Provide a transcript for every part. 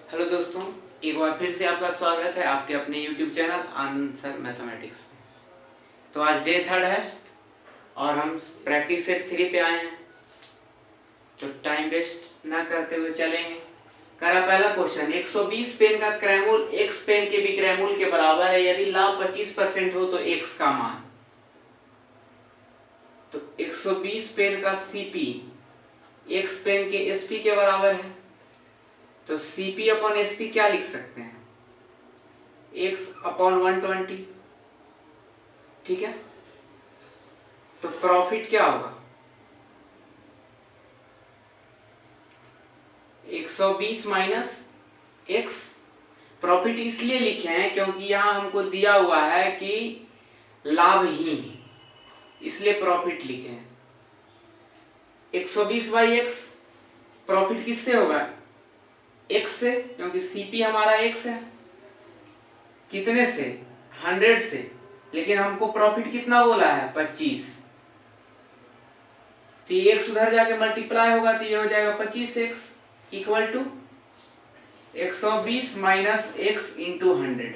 Hello दोस्तों, एक बार फिर से आपका स्वागत है आपके अपने YouTube चैनल आनंद सर मैथमेटिक्स में। तो आज डे 3 है और हम प्रैक्टिस सेट 3 पे आए हैं। तो टाइम वेस्ट ना करते हुए चलेंगे। करा पहला क्वेश्चन, 120 पेन का क्रैमूल x पेन के विक्रैमूल के बराबर है यदि लाभ 25% हो तो x का मान। तो 120 पेन का CP x पेन के SP के बराबर है, तो CP अपॉन SP क्या लिख सकते हैं? x upon 120। ठीक है, तो प्रॉफिट क्या होगा? 120 माइनस x। प्रॉफिट इसलिए लिखे हैं क्योंकि यहां हमको दिया हुआ है कि लाभ ही, इसलिए प्रॉफिट लिखे हैं। 120 बाई x, प्रॉफिट किससे होगा? x से, क्योंकि CP हमारा x है। कितने से? 100 से, लेकिन हमको प्रॉफिट कितना बोला है? 25। तो ये x उधर जाके मल्टीप्लाई होगा तो ये हो जाएगा 25x equal to 120 minus x into 100।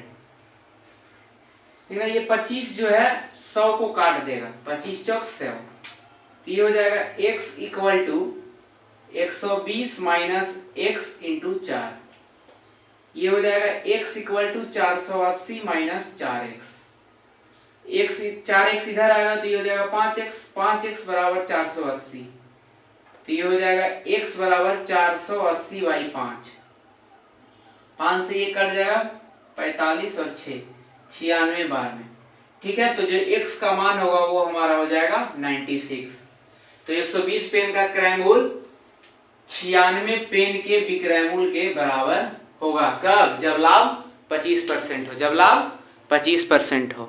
ये 25 जो है 100 को काट देगा, 25 चौक 100, तो ये हो जाएगा x equal to 120 minus x into 4। ये हो जाएगा x equal to 480 minus 4x। x 4x इधर आएगा तो ये हो जाएगा 5x, 5x बराबर 480, तो ये हो जाएगा x बराबर 480 बाई 5। 5 से ये कट जाएगा 45 और 6 96 बार में। ठीक है, तो जो x का मान होगा वो हमारा हो जाएगा 96। तो 120 पेन का क्रैमूल 96 पेन के विक्रैमूल के बराबर होगा। कब? जब लाभ 25% हो, जब लाभ 25% हो।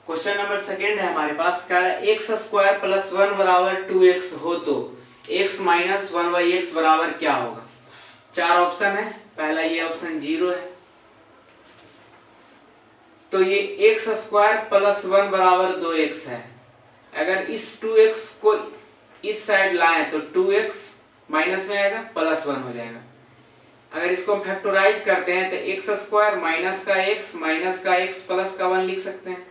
क्वेश्चन नंबर सेकेंड है हमारे पास, क्या है? एक्स स्क्वायर प्लस 1 बराबर 2x हो तो x माइनस 1 बाई एक्स बराबर क्या होगा? 4 ऑप्शन है। पहला ये ऑप्शन 0 है, तो ये एक्स स्क्वायर प्लस 1 बराबर 2x है। अगर इस 2x को इस साइड लाएं तो 2x माइनस में आएगा, प्लस 1 हो जाएगा। अगर इसको हम फैक्टराइज करते हैं तो एक्स स्क्वायर माइनस का x प्लस का 1 लिख सकते हैं।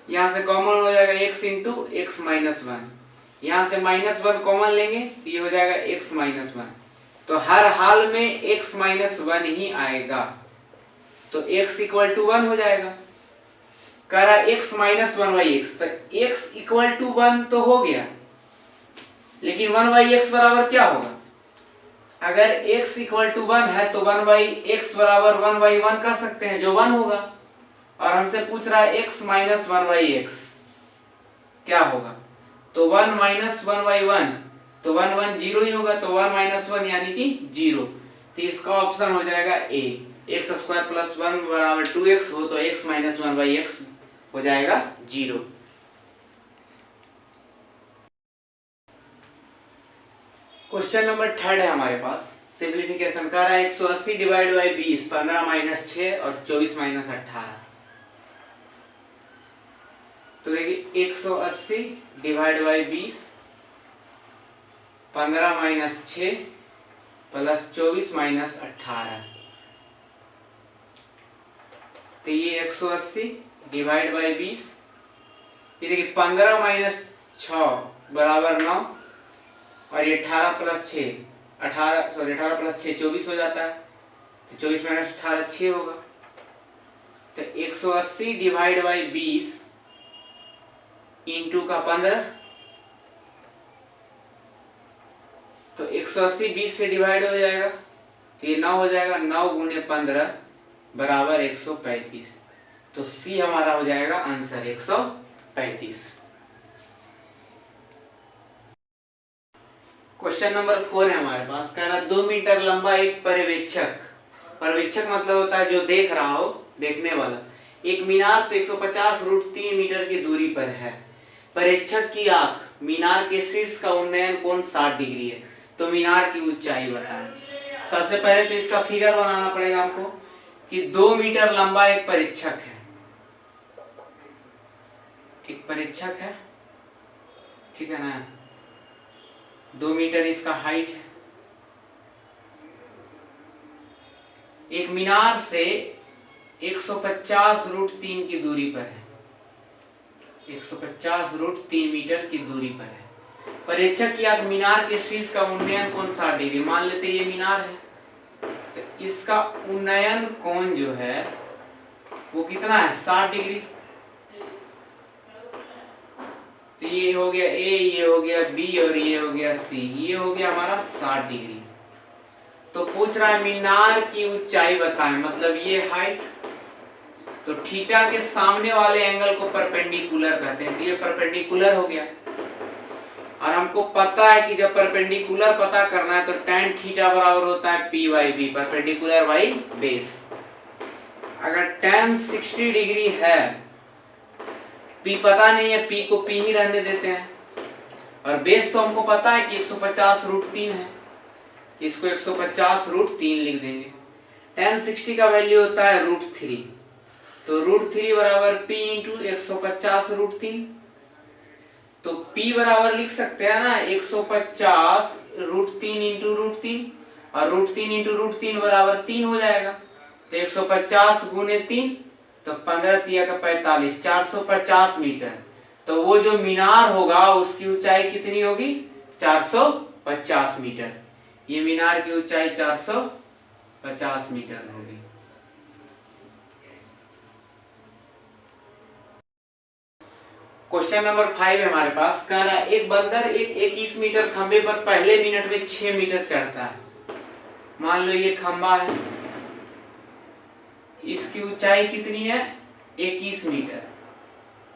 यहां से कॉमन हो जाएगा x इंटू एक्स माइनस 1। यहां से माइनस 1 कॉमन लेंगे तो ये हो जाएगा x माइनस 1। तो हर हाल में x माइनस 1 ही आएगा, तो x इक्वल टू 1 हो जाएगा। कह रहा x माइनस 1 बाई एक्स, तो x इक्वल टू 1 तो हो गया, लेकिन 1 बाई एक्स बराबर क्या होगा? अगर x इक्वल टू 1 है तो 1 बाई एक्स बराबर 1 बाई 1 कर सकते हैं, जो 1 होगा। और हमसे पूछ रहा है x माइनस 1 बाई एक्स क्या होगा? तो 1 माइनस 1 बाई 1, तो 1 1 0 ही होगा, तो 1 माइनस 1 यानी कि 0। तो इसका ऑप्शन हो जाएगा ए। एक्स स्क्वायर प्लस 1 बराबर 2x हो तो x माइनस 1 बाई एक्स हो जाएगा 0। क्वेश्चन नंबर 3 है हमारे पास, सिंप्लीफिकेशन कर रहा है 180 डिवाइड बाई 20, 15 माइनस 6 और 24 माइनस 18। तो देखिए 180 divide by 20, 15 minus 6 plus 24 minus 18। तो ये 180 डिवाइड बाई 20, ये देखिए 15 माइनस 6 बराबर 9, और ये 18 प्लस 6 18 प्लस 6 24 हो जाता है, तो 24 माइनस 18 6 होगा। तो 180 डिवाइड बाई 20 इंटू का 15, तो 180 20 से डिवाइड हो जाएगा तो ये 9 हो जाएगा, 9 गुने 15 बराबर 135। तो सी हमारा हो जाएगा आंसर 135। क्वेश्चन नंबर 4 है हमारे पास, कह रहा 2 मीटर लंबा एक पर्यवेक्षक, पर्यवेक्षक मतलब होता है जो देख रहा हो, देखने वाला, एक मीनार से 150√3 मीटर की दूरी पर है। पर्यवेक्षक की आंख मीनार के शीर्ष का उन्नयन कोण 60 डिग्री है, तो मीनार की ऊंचाई बताएं। सबसे पहले तो इसका फिगर बनाना पड़ेगा हमको कि 2 मीटर लंबा एक परीक्षक है, एक परीक्षक है, ठीक है ना। 2 मीटर इसका हाइट है, एक मीनार से 150√3 की दूरी पर है, 150√3 मीटर की दूरी पर है। परीक्षक की आंख मीनार के शीर्ष का उन्नयन कोण 60 डिग्री, मान लेते ये मीनार है तो इसका उन्नयन कोण जो है वो कितना है 60 डिग्री। तो ये हो गया ए, ये हो गया बी और ये हो गया सी, ये हो गया हमारा 60 डिग्री। तो पूछ रहा है मीनार की ऊंचाई बताएं, मतलब ये हाइट, तो थीटा के सामने वाले एंगल को परपेंडिकुलर कहते हैं, तो ये परपेंडिकुलर हो गया। और हमको पता है कि जब परपेंडिकुलर पता करना है तो tan थीटा बराबर होता है P by B, perpendicular by base. अगर tan 60 डिग्री है, P पता नहीं है, P को P ही रहने देते हैं, और बेस तो हमको पता है कि 150√3 है, इसको 150√3 लिख देंगे। tan 60 का वैल्यू होता है √3, तो √3 बराबर P इंटू 150√3। तो P बराबर लिख सकते हैं ना 150√3 इंटू √3, और √3 इंटू √3 बराबर 3 हो जाएगा। तो 150 गुने 3 तो 15 तिया का 45, 450 मीटर। तो वो जो मीनार होगा उसकी ऊंचाई कितनी होगी 450 मीटर। ये मीनार की ऊंचाई 450 मीटर होगी। क्वेश्चन नंबर 5 है हमारे पास, कह रहा है एक बंदर एक 21 मीटर खंबे पर पहले मिनट में 6 मीटर चढ़ता है। मान लो ये खंबा है, इसकी ऊंचाई कितनी है 21 मीटर।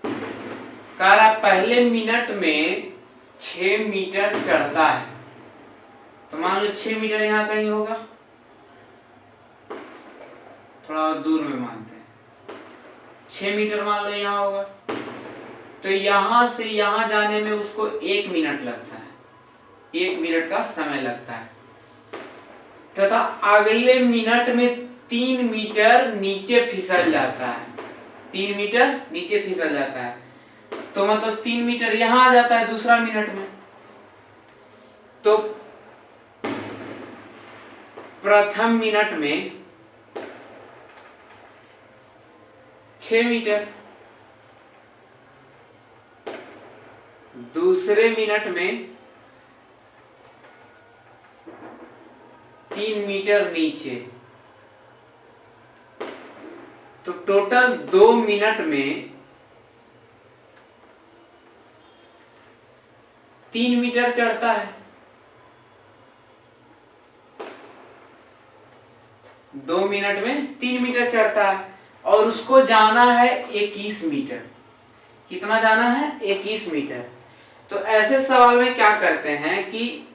कह रहा है पहले मिनट में 6 मीटर चढ़ता है, तो मान लो 6 मीटर यहाँ कहीं होगा, थोड़ा दूर में मानते हैं 6 मीटर मान लो यहाँ होगा। तो यहां से यहां जाने में उसको 1 मिनट लगता है, 1 मिनट का समय लगता है, तथा अगले मिनट में 3 मीटर नीचे फिसल जाता है, 3 मीटर नीचे फिसल जाता है। तो मतलब 3 मीटर यहां आ जाता है दूसरा मिनट में। तो प्रथम मिनट में 6 मीटर, दूसरे मिनट में 3 मीटर नीचे, तो टोटल 2 मिनट में 3 मीटर चढ़ता है। 2 मिनट में 3 मीटर चढ़ता है और उसको जाना है 21 मीटर। कितना जाना है 21 मीटर। तो ऐसे सवाल में क्या करते हैं कि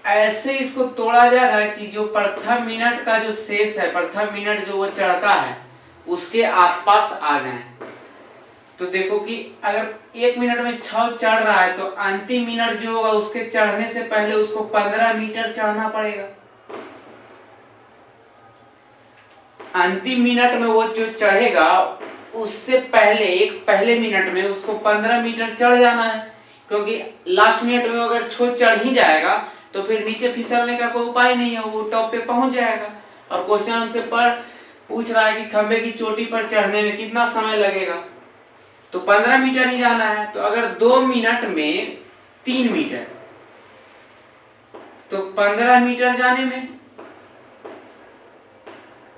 ऐसे इसको तोड़ा जा रहा है कि जो प्रथम मिनट का जो शेष है, प्रथम मिनट जो वो चढ़ता है उसके आसपास आ जाए। तो देखो कि अगर 1 मिनट में 6 चढ़ रहा है तो अंतिम मिनट जो होगा उसके चढ़ने से पहले उसको 15 मीटर चढ़ना पड़ेगा। अंतिम मिनट में वो जो चढ़ेगा उससे पहले पहले मिनट में उसको 15 मीटर चढ़ जाना है, क्योंकि लास्ट मिनट में अगर चढ़ ही जाएगा तो फिर नीचे फिसलने का कोई उपाय नहीं है, वो टॉप पे पहुंच जाएगा। और क्वेश्चन हमसे पूछ रहा है कि खंबे की चोटी पर चढ़ने में कितना समय लगेगा, तो 15 मीटर ही जाना है। तो अगर 2 मिनट में 3 मीटर, तो 15 मीटर जाने में,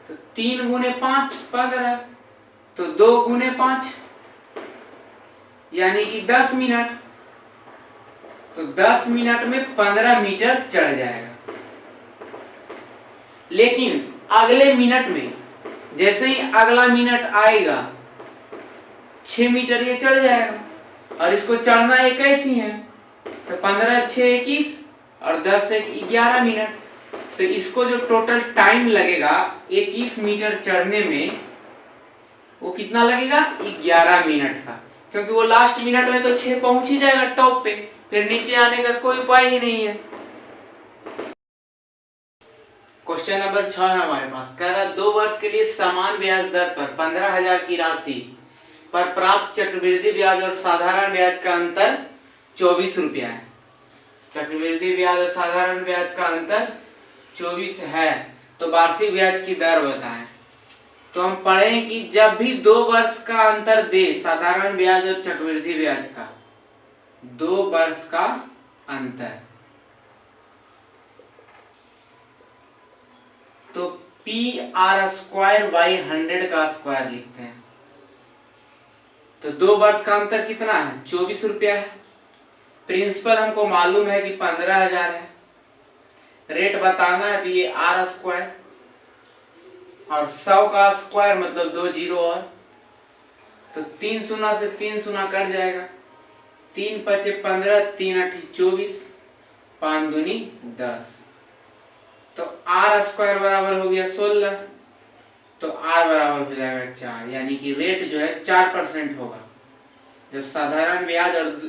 तो 3 गुने 5 15, तो 2 गुने 5 यानी कि 10 मिनट। तो 10 मिनट में 15 मीटर चढ़ जाएगा। लेकिन अगले मिनट में जैसे ही अगला मिनट आएगा 6 मीटर ये चढ़ जाएगा, और इसको चढ़ना 21 ही है, तो 15 6 21 और 10 1 11 मिनट। तो इसको जो टोटल टाइम लगेगा 21 मीटर चढ़ने में वो कितना लगेगा 11 मिनट का, क्योंकि वो लास्ट मिनट में तो 6 पहुंच ही जाएगा टॉप पे, फिर नीचे आने का कोई उपाय ही नहीं है। क्वेश्चन नंबर 6 है हमारे पास, कह रहा 2 वर्ष के लिए समान ब्याज दर पर 15,000 की राशि पर प्राप्त चक्रवृद्धि ब्याज और साधारण ब्याज का अंतर 24 रुपया है। चक्रवृद्धि ब्याज और साधारण ब्याज का अंतर 24 है तो वार्षिक ब्याज की दर बताएं। तो हम पढ़ें कि जब भी 2 वर्ष का अंतर दे साधारण ब्याज और चक्रवृद्धि ब्याज का, 2 वर्ष का अंतर, तो PR²/100 का स्क्वायर लिखते हैं। तो 2 वर्ष का अंतर कितना है? 24 रुपया है। प्रिंसिपल हमको मालूम है कि 15,000 है। रेट बताना है तो ये R² और 100 का स्क्वायर मतलब 2 जीरो और, तो 3 शून्य से 3 शून्य कट जाएगा। 3 पचे 15, 3 8 24, 5 दूनी 10, तो R² बराबर हो गया 16, तो R बराबर हो जाएगा 4, यानी कि रेट जो है 4% होगा जब साधारण ब्याज और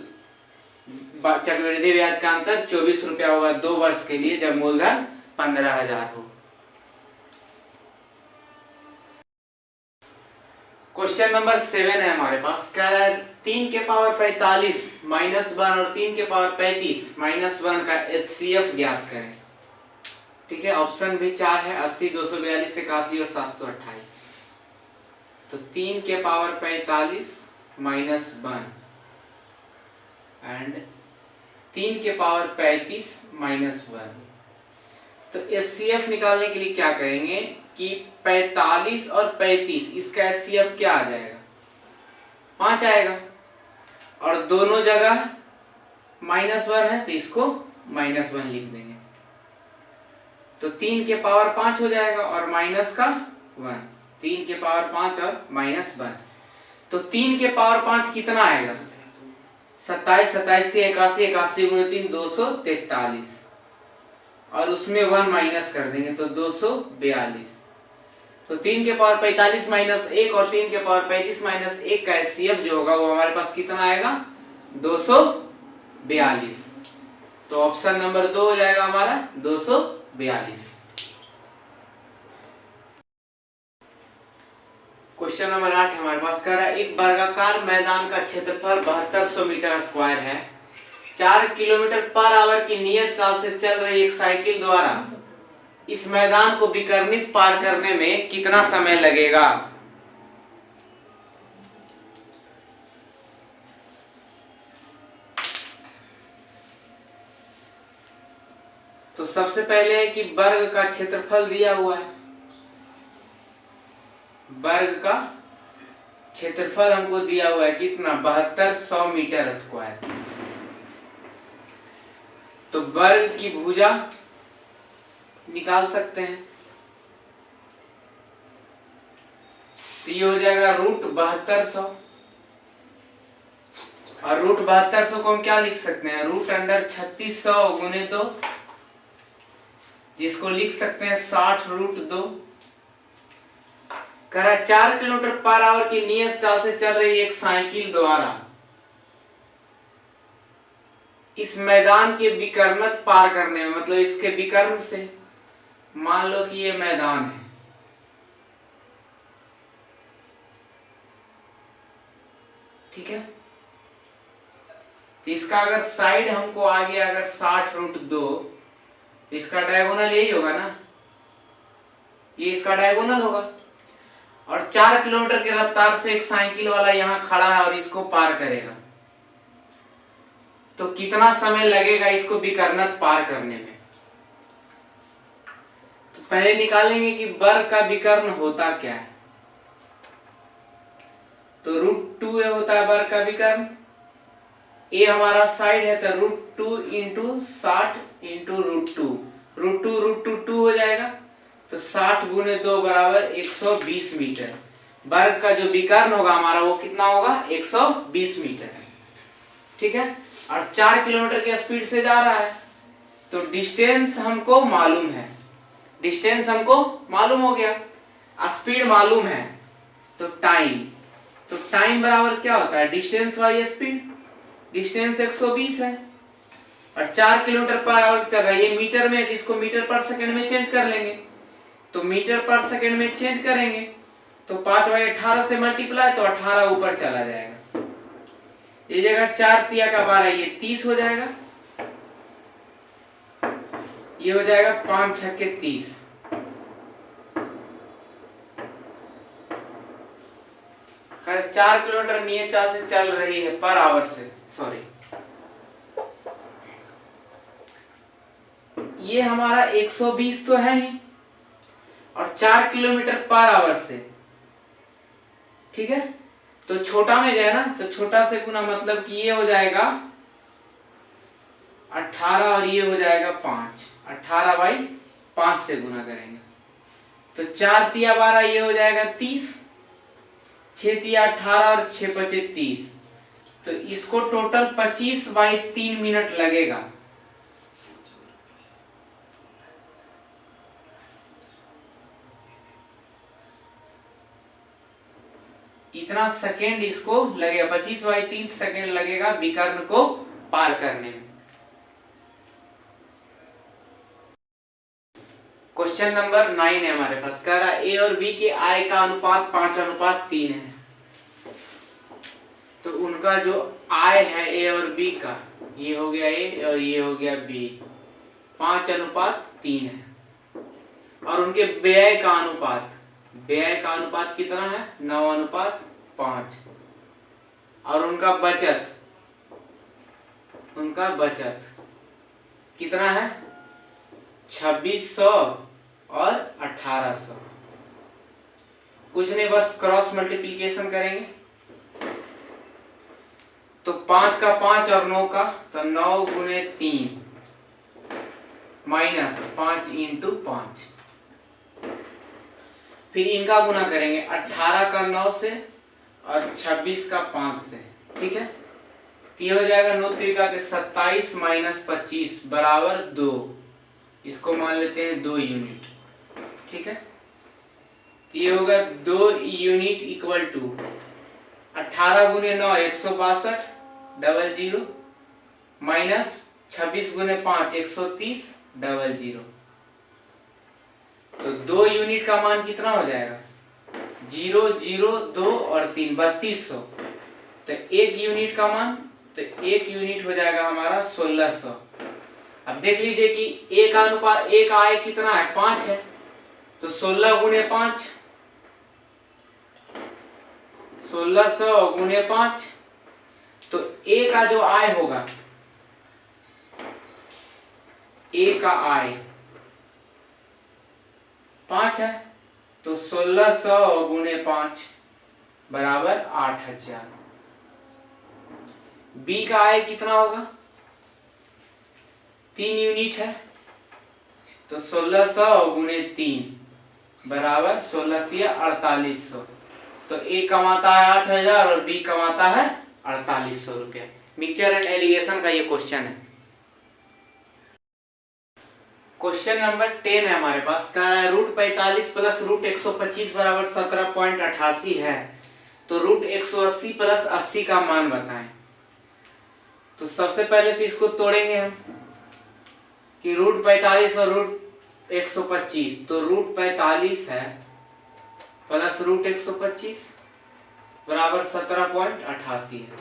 चक्रवृद्धि ब्याज का अंतर 24 रुपया होगा 2 वर्ष के लिए, जब मूलधन 15,000 हो। क्वेश्चन नंबर 7 है हमारे पास, कह रहा है 3 के पावर 45 -1 और 3 के पावर 35 -1 का HCF ज्ञात करें। ठीक है, ऑप्शन भी 4 है, 80, 242, 81 और 728। तो 3 के पावर 45 -1 एंड 3 के पावर 35 -1। तो HCF निकालने के लिए क्या करेंगे कि 45 और 35 इसका HCF क्या आ जाएगा? 5 आएगा, और दोनों जगह -1 है तो इसको -1 लिख देंगे। तो 3 के पावर 5 हो जाएगा और माइनस का 1, 3 के पावर 5 और -1। तो 3 के पावर 5 कितना आएगा? 27, 27 × 81, 81 × 3 243, और उसमें 1 माइनस कर देंगे तो 242। तो 3 के पावर 45 -1 और 3 के पावर 35 -1 का HCF जो होगा वो हमारे पास कितना आएगा? 242। तो ऑप्शन नंबर 2 हो जाएगा हमारा 242। क्वेश्चन नंबर 8 हमारे पास, कह रहा है एक वर्गाकार मैदान का क्षेत्रफल 7200 मीटर स्क्वायर है। 4 किलोमीटर/आवर की नियत चाल से चल रही एक साइकिल द्वारा इस मैदान को विकर्णित पार करने में कितना समय लगेगा? तो सबसे पहले है कि वर्ग का क्षेत्रफल दिया हुआ है, वर्ग का क्षेत्रफल हमको दिया हुआ है कितना? 7200 मीटर स्क्वायर। तो वर्ग की भुजा निकाल सकते हैं, तो ये हो जाएगा √7200, और √7200 को हम क्या लिख सकते हैं? √3600 × 2, जिसको लिख सकते हैं 60√2। कह रहा है 4 किलोमीटर/आवर की नियत चाल से चल रही एक साइकिल द्वारा इस मैदान के विकर्ण पार करने में, मतलब इसके विकर्ण से, मान लो कि ये मैदान है, ठीक है, तो इसका अगर साइड हमको आ गया अगर 60√2, तो इसका डायगोनल यही होगा ना, ये इसका डायगोनल होगा। और 4 किलोमीटर की रफ्तार से एक साइकिल वाला यहाँ खड़ा है और इसको पार करेगा, तो कितना समय लगेगा इसको विकर्ण पार करने में? तो पहले निकालेंगे कि वर्ग का विकर्ण होता क्या है। तो √2a होता है वर्ग का विकर्ण, a हमारा साइड है, तो √2 × 60 × √2, √2 हो जाएगा, तो 60 × 2 बराबर 120 मीटर। वर्ग का जो विकर्ण होगा हमारा वो कितना होगा? 120 मीटर, ठीक है। और 4 किलोमीटर की स्पीड से जा रहा है, तो डिस्टेंस हमको मालूम है, डिस्टेंस हमको मालूम हो गया, स्पीड मालूम है, तो टाइम बराबर क्या होता है? Distance by speed. डिस्टेंस 120 है और 4 किलोमीटर/आवर चल रहा है, ये मीटर में है, इसको मीटर/सेकंड में चेंज कर लेंगे, तो मीटर/सेकंड में चेंज करेंगे तो 5/18 से मल्टीप्लाई, तो 18 ऊपर चला जाएगा, ये जगह 4 × 12 ये 30 हो जाएगा, ये हो जाएगा 5 छक्के 30। खैर 4 किलोमीटर नियत से चल रही है पर आवर से, सॉरी। ये हमारा 120 तो है ही, और 4 किलोमीटर पर आवर से, ठीक है। तो छोटा में गया ना, तो छोटा से गुना, मतलब कि ये हो जाएगा 18 और ये हो जाएगा 5। 18/5 से गुना करेंगे तो 4 तिया 12, ये हो जाएगा 30। 6 तिया 18 और 6 पचे 30। तो इसको टोटल 25/3 मिनट लगेगा। इतना सेकेंड इसको लगेगा, 25/3 सेकेंड लगेगा विकर्ण को पार करने में। क्वेश्चन नंबर 9 है हमारे पास। कह रहा है ए और बी के आय का अनुपात 5:3 है। तो उनका जो आय है ए और बी का, ये हो गया ए और ये हो गया बी, 5:3 है। और उनके व्यय का अनुपात, व्यय का अनुपात कितना है? 9:5। और उनका बचत, उनका बचत कितना है? 2600 और 1800। कुछ नहीं, बस क्रॉस मल्टीप्लिकेशन करेंगे। तो 5 का 5 और 9 का, तो 9 गुने 3 माइनस 5 इंटू 5। फिर इनका गुना करेंगे 18 का 9 से और 26 का 5 से, ठीक है। तो ये हो जाएगा 9 त्रिका के 27 माइनस 25 बराबर 2। इसको मान लेते हैं 2 यूनिट, ठीक है। तो ये होगा 2 यूनिट इक्वल टू 18 गुने 9 162 00 माइनस 26 गुने 5 130 00। तो 2 यूनिट का मान कितना हो जाएगा? 0 0 2 और 3 3200। तो 1 यूनिट का मान, तो 1 यूनिट हो जाएगा हमारा 1600। अब देख लीजिए कि एक अनुपात, एक आय कितना है? 5 है। तो 16 गुने 5, 1600 गुने 5, तो ए का जो आय होगा, ए का आय 5 है। तो 1600 गुने 5 बराबर 8000। बी का आय कितना होगा? 3 यूनिट है। तो 1600 गुने 3 बराबर 16 तिया 4800। तो ए कमाता है 8000 और बी कमाता है 4800 रुपया। मिक्सचर एंड एलिगेशन का ये क्वेश्चन है। क्वेश्चन नंबर 10 है हमारे पास। कह रहा है √45 प्लस √125 बराबर 17.88 है। तो √180 प्लस 80 का मान बताएं। तो सबसे पहले तो इसको तोड़ेंगे हम कि √45 और √125। तो √45 है प्लस √125 बराबर 17.88 है।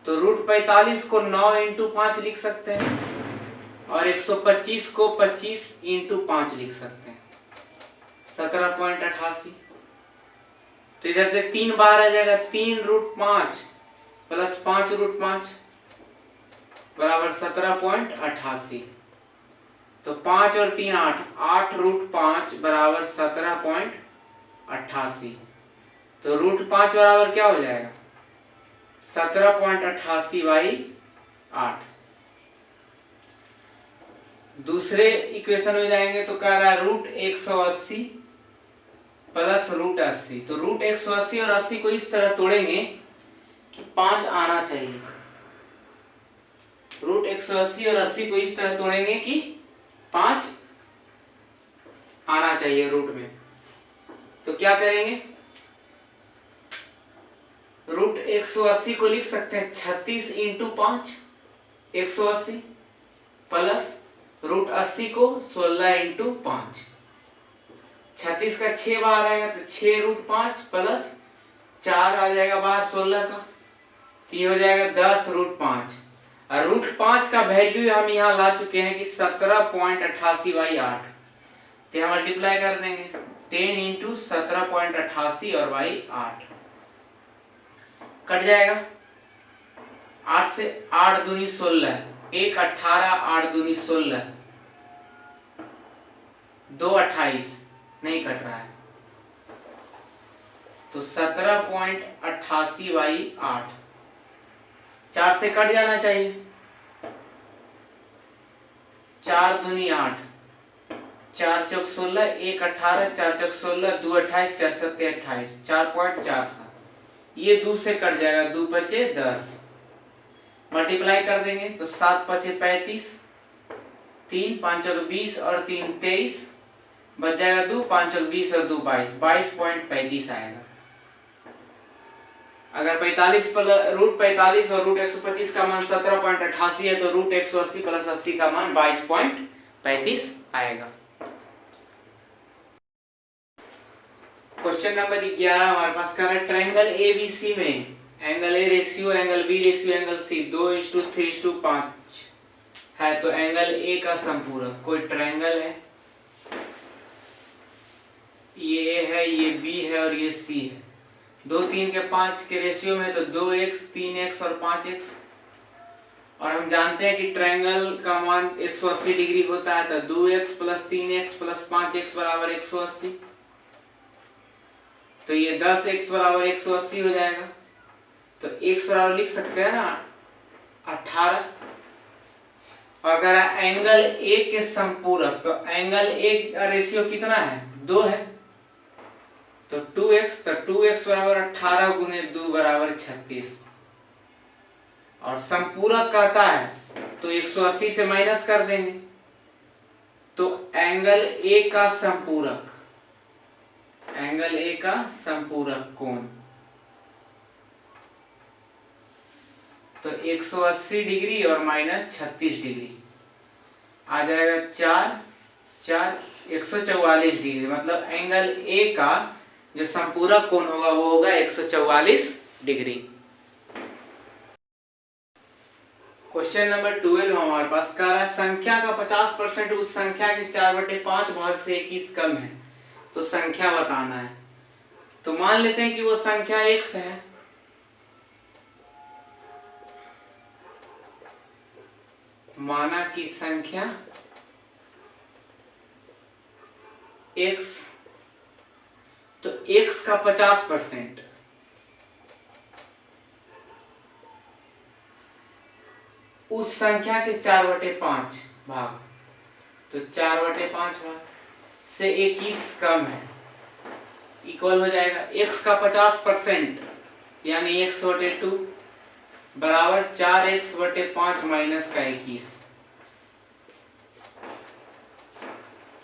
तो √45 को 9 इंटू 5 लिख सकते हैं और 125 को 25 इंटू 5 लिख सकते हैं, 17.88। तो इधर से 3 बार आ जाएगा, 3√5 प्लस 5√5 बराबर 17.88। तो 5 और 3 8, 8√5 बराबर 17.88। तो √5 बराबर क्या हो जाएगा? 17.88/8। दूसरे इक्वेशन में जाएंगे तो कह रहा है √180 प्लस √80। तो √180 और 80 को इस तरह तोड़ेंगे कि 5 आना चाहिए। √180 और 80 को इस तरह तोड़ेंगे कि 5 आना चाहिए रूट में। तो क्या करेंगे? √180 को लिख सकते हैं 36 इंटू 5 180 प्लस √80 को 16 इंटू 5। 36 का 6 बाहर आएगा तो 6√5 प्लस 4 आ जाएगा बाहर 16 का, तो ये हो जाएगा 10√5। और √5 का वैल्यू हम यहाँ ला चुके हैं कि 17.88/8। तो हम मल्टीप्लाई कर देंगे 10 इंटू 17.88 और बाई 8 कट जाएगा। 8 से 8 दूनी 16, 1 18, 8 दूनी 16, 2 28, नहीं कट रहा है तो 17.88/8 4 से कट जाना चाहिए। 4 दूनी 8, 4 चौक 16, 1 18, 4 चौक 16, 2 28, 4 सत्ते 28, 4.47। ये 2 से कट जाएगा, 2 पचे 10, मल्टीप्लाई कर देंगे तो 7 पचे 35, 3 5 चौक 20 और 3 23, बच जाएगा 2, 5 चौक 20 और 2 22, 22.35 आएगा। अगर 45 √45 और √125 का मान 17.88 है तो √180 + 80 का मान 22.35 आएगा। क्वेश्चन नंबर 11 हमारे पास कर है ट्रायंगल एबीसी में angle A ratio, angle B ratio, angle C 2:3:5 है तो एंगल ए का समपूरक। कोई ट्रायंगल है, ये ए है, ये बी है और ये सी है। 2 3 के 5 के रेशियो में तो 2x 3x और 5x, और हम जानते हैं कि ट्रायंगल का मान 180 डिग्री होता है तो 2x + 3x + 5x = 180। तो ये 10x = 180 हो जाएगा। तो x बराबर लिख सकते हैं ना 18। अगर एंगल ए के समपूरक तो एंगल ए का रेशियो कितना है, 2 है तो 2x, तो 2x = 18 × 2 = 36। और समपूरक कहता है तो 180 से माइनस कर देंगे तो एंगल ए का समपूरक, एंगल ए का समपूरक कोण तो 180 डिग्री और -36 डिग्री आ जाएगा 4 4 144 डिग्री। मतलब एंगल ए का जो समपूरक कोण होगा वो होगा 144 डिग्री। क्वेश्चन नंबर 12 हमारे पास कह रहा है संख्या का 50% उस संख्या के 4/5 भाग से 21 कम है तो संख्या बताना है। तो मान लेते हैं कि वो संख्या x है, माना कि संख्या x, तो x का 50% उस संख्या के 4/5 भाग, तो 4/5 भाग से 21 कम है, इक्वल हो जाएगा x का 50% यानी x/2 बराबर 4x/5 माइनस का 21।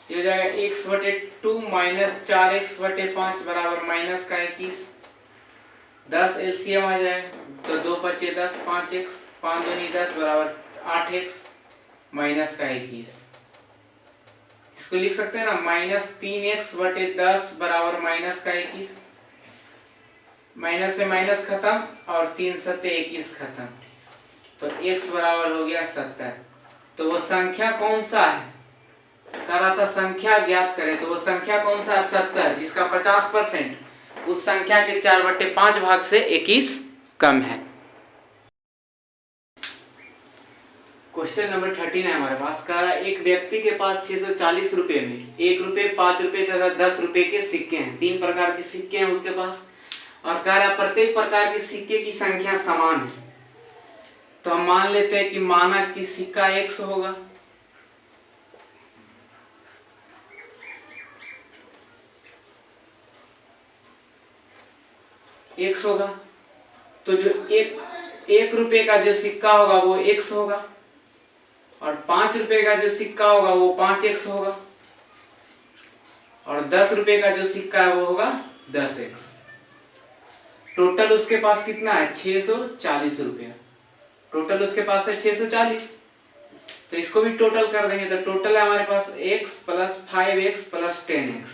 ये हो जाएगा x/2 माइनस 4x/5 बराबर माइनस का 21। 10 एलसीएम आ जाएगा तो 2 × 10, 5x, 5 दूनी 10 बराबर 8x माइनस का 21। इसको लिख सकते हैं ना -3x/10 बराबर माइनस का 21। माइनस से माइनस खत्म और 3 सत्ते 21 खत्म, तो x बराबर हो गया 70। तो वो संख्या कौन सा है, कह रहा था संख्या ज्ञात करें, तो वो संख्या कौन सा है 70, जिसका 50% उस संख्या के 4/5 भाग से 21 कम है। क्वेश्चन नंबर 13 है हमारे पास, कह रहा है एक व्यक्ति के पास 640 रुपए में 1 रुपए, 5 रुपए तथा 10 रुपए के सिक्के हैं। 3 प्रकार के सिक्के हैं उसके पास और कह रहा है प्रत्येक प्रकार के सिक्के की संख्या समान है। तो हम मान लेते हैं कि माना कि सिक्का x होगा, x होगा, तो जो 1 रुपए का जो सिक्का होगा वो x होगा और 5 रुपए का जो सिक्का होगा वो 5x होगा और 10 रुपए का जो सिक्का है वो होगा 10x। टोटल उसके पास कितना है 640 रुपया, टोटल उसके पास है 640। तो इसको भी टोटल कर देंगे तो टोटल है हमारे पास x + 5x + 10x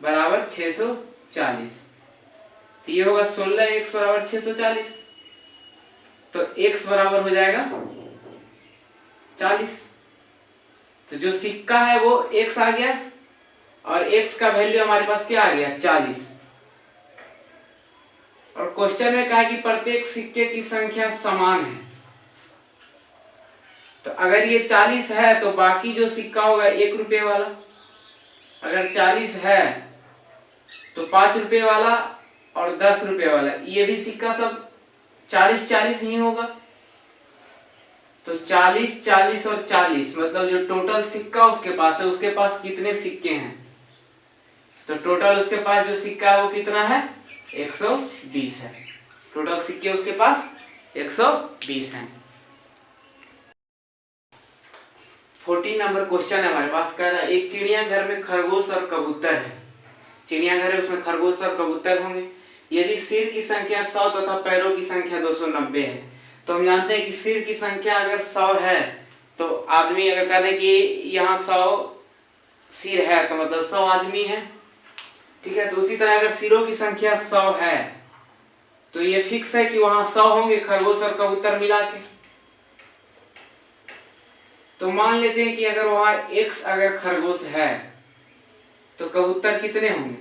बराबर 640। तो ये होगा 16x बराबर 640। तो x बराबर हो जाएगा 40। तो जो सिक्का है वो x आ गया और x का वैल्यू हमारे पास क्या आ गया 40। और क्वेश्चन में कहा कि प्रत्येक सिक्के की संख्या समान है। तो अगर ये 40 है तो बाकी जो सिक्का होगा 1 रुपये वाला, अगर 40 है तो 5 रुपये वाला और 10 रुपये वाला, ये भी सिक्का सब 40-40 ही होगा। तो 40, 40 और 40 मतलब जो टोटल सिक्का उसके पास है, उसके पास कितने सिक्के हैं? तो टोटल उसके पास जो सिक्का है वो कितना है 120 है। टोटल सिक्के उसके पास 120 हैं। 14 नंबर क्वेश्चन है हमारे पास। कह रहा है एक चिड़ियाघर में खरगोश और कबूतर है। चिड़ियाघर है, उसमें खरगोश और कबूतर होंगे। यदि सिर की संख्या 100 तथा पैरों की संख्या 290 है, तो हम जानते हैं कि सिर की संख्या अगर 100 है तो आदमी, अगर कह दे कि यहाँ 100 सिर है तो मतलब 100 आदमी है, ठीक है। तो उसी तरह अगर सिरों की संख्या 100 है तो ये फिक्स है कि वहां 100 होंगे खरगोश और कबूतर मिला के। तो मान लेते हैं कि अगर वहां x अगर खरगोश है तो कबूतर कितने होंगे,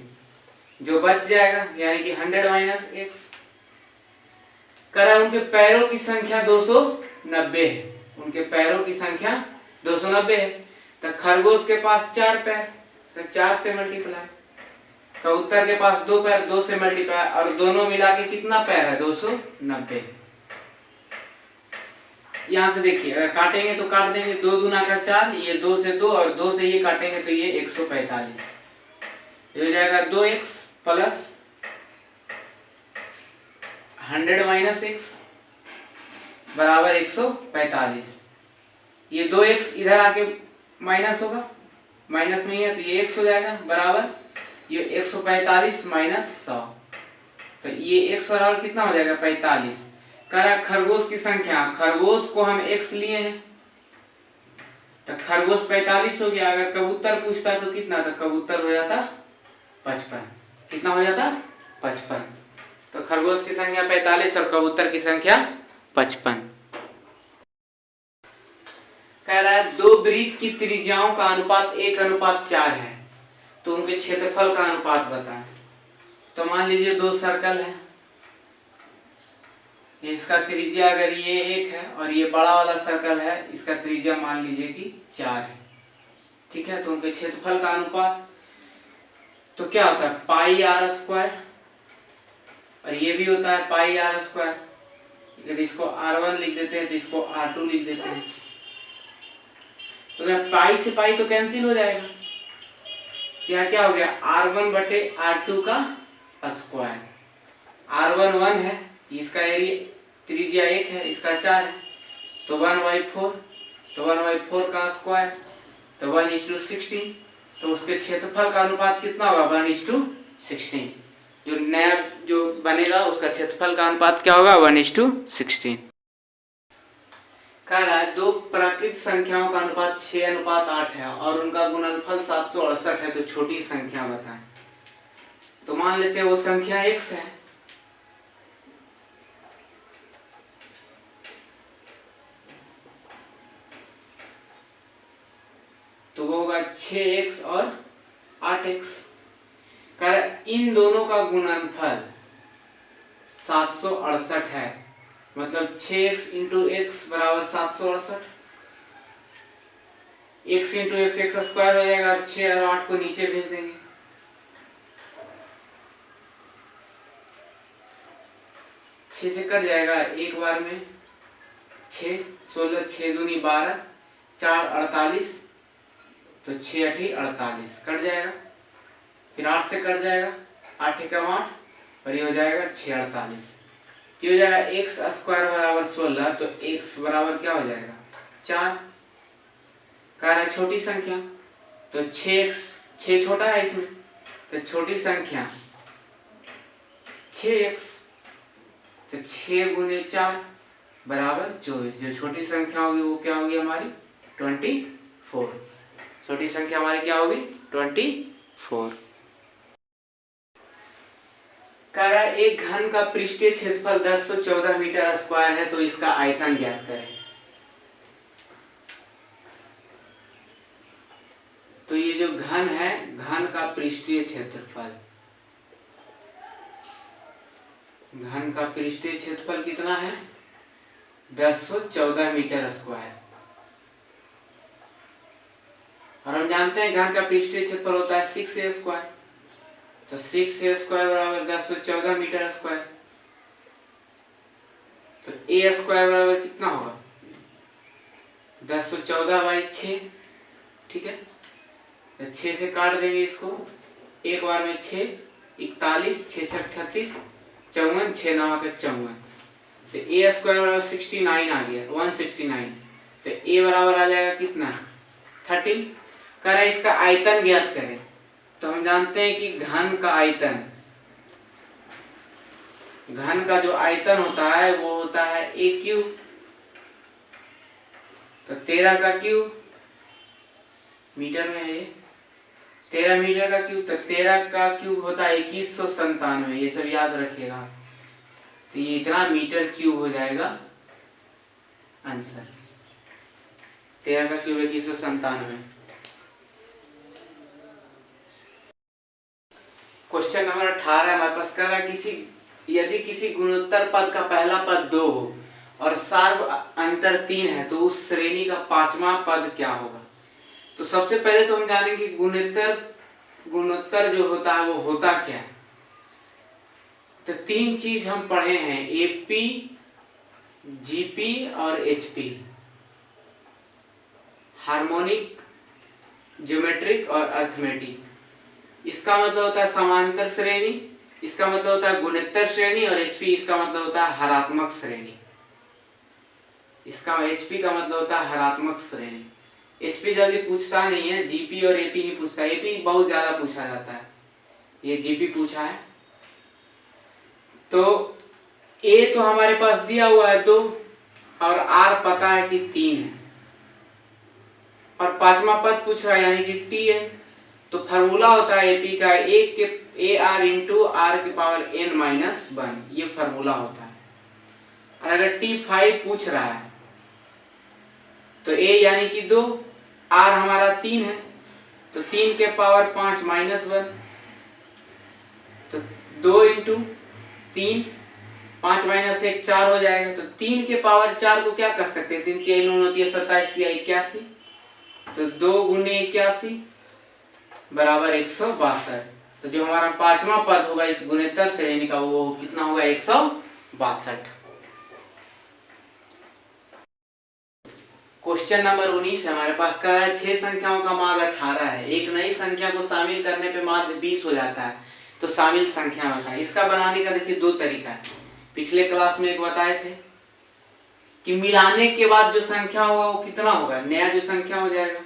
जो बच जाएगा यानी कि 100 माइनस x। करा उनके पैरों की संख्या 290 है, उनके पैरों की संख्या 290 है। तो खरगोश के पास 4 पैर, तो 4 से मल्टीप्लाई, कबूतर के पास 2 पैर, 2 से मल्टीप्लाई, और दोनों मिला के कितना पैर है 290। यहां से देखिए अगर काटेंगे तो काट देंगे, 2 दूना का 4, ये 2 से 2 और 2 से ये काटेंगे तो ये 145। ये हो जाएगा 2x प्लस 100 माइनस x बराबर 145। ये 2x इधर आके माइनस होगा, माइनस में है तो ये x हो जाएगा बराबर ये 145 माइनस 100। तो ये x बराबर कितना हो जाएगा 45। करा खरगोश की संख्या, खरगोश को हम x लिए हैं तो खरगोश 45 हो गया। अगर कबूतर पूछता तो कितना, तो कबूतर हो जाता 55। कितना हो जाता 55। तो खरगोश की संख्या 45 और कबूतर की संख्या 55। कह रहा है दो वृत्त की त्रिज्याओं का अनुपात 1:4 है, तो उनके क्षेत्रफल का अनुपात बताएं। तो मान लीजिए 2 सर्कल है, इसका त्रिज्या अगर ये 1 है और ये बड़ा वाला सर्कल है, इसका त्रिज्या मान लीजिए कि 4 है, ठीक है। तो उनके क्षेत्रफल का अनुपात तो क्या होता है पाई आर स्क्वायर, और ये भी होता है पाई आर स्क्वायर। अगर इसको R1 लिख देते हैं तो इसको R2 लिख देते हैं। तो अगर पाई से पाई तो कैंसिल हो जाएगा, यहाँ क्या हो गया R1 बटे R2 का स्क्वायर। R1 1 है, इसका एरिया त्रिज्या 1 है, इसका 4 है, तो 1/4, तो 1/4 का स्क्वायर तो 1:16। तो उसके क्षेत्रफल का अनुपात कितना होगा 1:16। जो नया जो बनेगा उसका क्षेत्रफल का अनुपात क्या होगा 1:16। कह रहा है दो प्राकृत संख्याओं का अनुपात 6:8 है और उनका गुणनफल 768 है, तो छोटी संख्या बताएं। तो मान लेते हैं वो संख्या x है, तो वो होगा 6x और 8x। कर इन दोनों का गुणनफल 768 है, मतलब 6x इंटू x बराबर 768। x इंटू x स्क्वायर हो जाएगा और 6 और 8 को नीचे भेज देंगे। छह से कट जाएगा एक बार में, 6 16 6 दूनी 12 4 48, तो 6 8 48 कट जाएगा। फिर 8 से कट जाएगा, 8 एकम 8 और ये हो जाएगा 6 48। ये हो जाएगा x स्क्वायर बराबर 16, तो x बराबर क्या हो जाएगा 4। कह रहा है छोटी संख्या, तो 6x 6 छोटा है इसमें, तो छोटी संख्या 6x, तो 6 गुने 4 बराबर 24। जो छोटी संख्या होगी वो क्या होगी हमारी 24। छोटी संख्या हमारी क्या होगी 24। कह रहा है एक घन का पृष्ठीय क्षेत्रफल 1014 मीटर स्क्वायर है, तो इसका आयतन ज्ञात करें। तो ये जो घन है, घन का पृष्ठीय क्षेत्रफल, घन का पृष्ठीय क्षेत्रफल कितना है? 1014 मीटर स्क्वायर। और हम जानते हैं घन का पृष्ठीय क्षेत्रफल होता है 6a स्क्वायर, तो 6a स्क्वायर बराबर 1014 मीटर स्क्वायर। तो a स्क्वायर बराबर कितना होगा? 1014/6, ठीक है। तो 6 से काट देंगे इसको, एक बार में 6, 41, 6 छक 36, 54, 6 9 के 54। तो a स्क्वायर बराबर 69 आ गया, 169। तो a बराबर आ जाएगा कितना? 13। कह रहा है इसका आयतन ज्ञात करें। तो हम जानते हैं कि घन का आयतन, घन का जो आयतन होता है वो होता है a क्यूब। तो 13 का क्यूब, मीटर में है 13 मीटर का क्यूब, तो 13 का क्यूब होता है 2197, ये सब याद रखिएगा। तो ये इतना मीटर क्यूब हो जाएगा आंसर। 13 का क्यूब 2197। क्वेश्चन नंबर 18 हमारे पास कह रहा है यदि किसी गुणोत्तर पद का पहला पद 2 हो और सार्व अंतर 3 है, तो उस श्रेणी का पांचवा पद क्या होगा? तो सबसे पहले तो हम जानेंगे गुणोत्तर जो होता है वो होता क्या है। तो 3 चीज हम पढ़े हैं, एपी, जीपी और एचपी, हार्मोनिक, ज्योमेट्रिक और अर्थमेटिक। इसका मतलब होता है समांतर श्रेणी, इसका मतलब होता है गुणोत्तर श्रेणी, और एचपी इसका मतलब होता है हरात्मक श्रेणी। इसका एचपी का मतलब होता है हरात्मक श्रेणी। एचपी जल्दी पूछता नहीं है, जीपी और एपी ही पूछता है। एपी बहुत ज्यादा पूछा जाता है, ये जीपी पूछा है। तो ए तो हमारे पास दिया हुआ है 2 और आर पता है कि 3 है, और पांचवा पद पूछ रहा है यानी कि टी है। तो फार्मूला होता है एपी का ए आर इंटू आर के पावर n-1, ये फार्मूला होता है। और अगर T5 पूछ रहा है तो a यानी कि 2, r हमारा 3 है, तो 3 के पावर 5 -1, तो 2 इंटू 3, 5 - 1 4 हो जाएगा। तो 3 के पावर 4 को क्या कर सकते हैं? 3 की लून होती है 27, 81, तो 2 गुने 81 बराबर 162। तो जो हमारा पांचवा पद होगा इस गुणोत्तर श्रेणी का वो कितना होगा? 162। क्वेश्चन नंबर 19 हमारे पास का है 6 संख्याओं का माध्य 18 है, एक नई संख्या को शामिल करने पे माध्य 20 हो जाता है, तो शामिल संख्या बताएं। इसका बनाने का देखिए 2 तरीका है। पिछले क्लास में एक बताए थे कि मिलाने के बाद जो संख्या होगा वो कितना होगा? नया जो संख्या हो जाएगा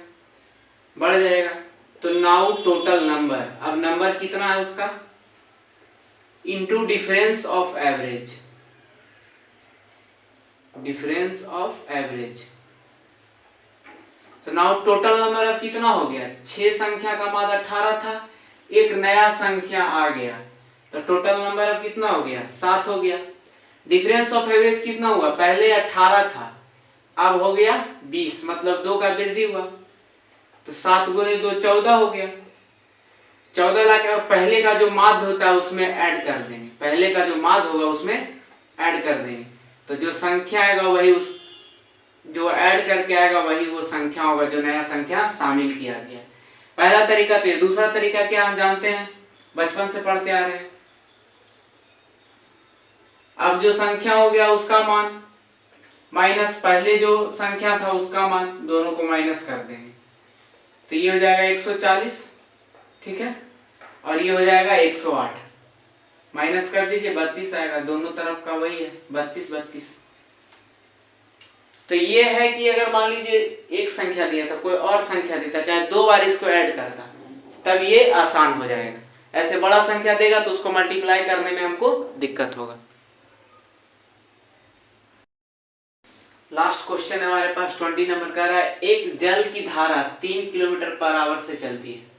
बढ़ जाएगा। तो नाउ टोटल नंबर, अब नंबर कितना है उसका into difference of average, difference of average. तो नाउ टोटल नंबर अब कितना हो गया? 6 संख्या का माध्य 18 था, एक नया संख्या आ गया, तो टोटल नंबर अब कितना हो गया? 7 हो गया। डिफरेंस ऑफ एवरेज कितना हुआ? पहले 18 था, अब हो गया 20, मतलब 2 का वृद्धि हुआ। तो 7 गुने 2 14 हो गया। 14 लाके और पहले का जो माध्य होता है उसमें ऐड कर देंगे, पहले का जो माध्य होगा उसमें ऐड कर देंगे। तो जो संख्या आएगा वही उस जो ऐड करके आएगा वही वो संख्या होगा जो नया संख्या शामिल किया गया। पहला तरीका तो ये। दूसरा तरीका क्या हम जानते हैं, बचपन से पढ़ते आ रहे हैं। अब जो संख्या हो गया उसका मान माइनस पहले जो संख्या था उसका मान, दोनों को माइनस कर देंगे। तो ये हो जाएगा 140, ठीक है, और ये हो जाएगा 108। माइनस कर दीजिए 32 आएगा, दोनों तरफ का वही है 32 32। तो ये है कि अगर मान लीजिए एक संख्या दिया था, कोई और संख्या देता, चाहे 2 बार इसको ऐड करता, तब ये आसान हो जाएगा। ऐसे बड़ा संख्या देगा तो उसको मल्टीप्लाई करने में हमको दिक्कत होगा। लास्ट क्वेश्चन है हमारे पास 20 नंबर का रहा है, एक जल की धारा 3 किलोमीटर/आवर से चलती है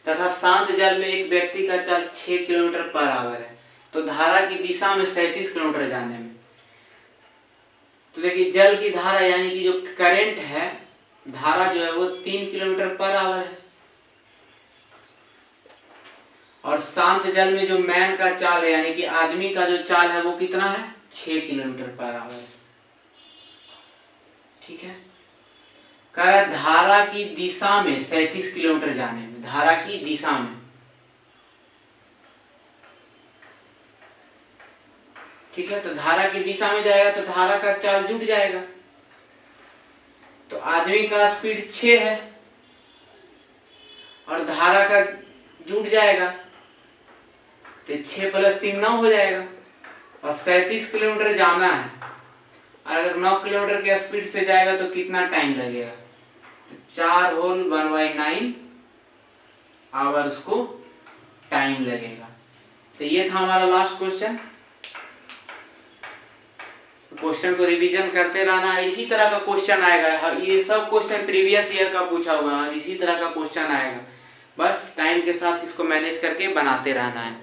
तथा शांत जल में एक व्यक्ति का चाल 6 किलोमीटर/आवर है, तो धारा की दिशा में 37 किलोमीटर जाने में। तो देखिए जल की धारा यानी कि जो करंट है, धारा जो है वो 3 किलोमीटर पर आवर है, और शांत जल में जो मैन का चाल है यानी कि आदमी का जो चाल है वो कितना है, 6 किलोमीटर पर आवर है। ठीक है, कह रहा धारा की दिशा में 37 किलोमीटर जाने में, धारा की दिशा में। ठीक है, तो धारा की दिशा में जाएगा तो धारा का चाल जुट जाएगा। तो आदमी का स्पीड 6 है और धारा का जुट जाएगा, तो 6 + 3 9 हो जाएगा, और 37 किलोमीटर जाना है। अगर 9 किलोमीटर के स्पीड से जाएगा तो कितना टाइम लगेगा, तो 4 होल 1/9 आवर उसको टाइम लगेगा। तो ये था हमारा लास्ट क्वेश्चन। क्वेश्चन को रिवीजन करते रहना, इसी तरह का क्वेश्चन आएगा। ये सब क्वेश्चन प्रीवियस ईयर का पूछा हुआ है, इसी तरह का क्वेश्चन आएगा। बस टाइम के साथ इसको मैनेज करके बनाते रहना है।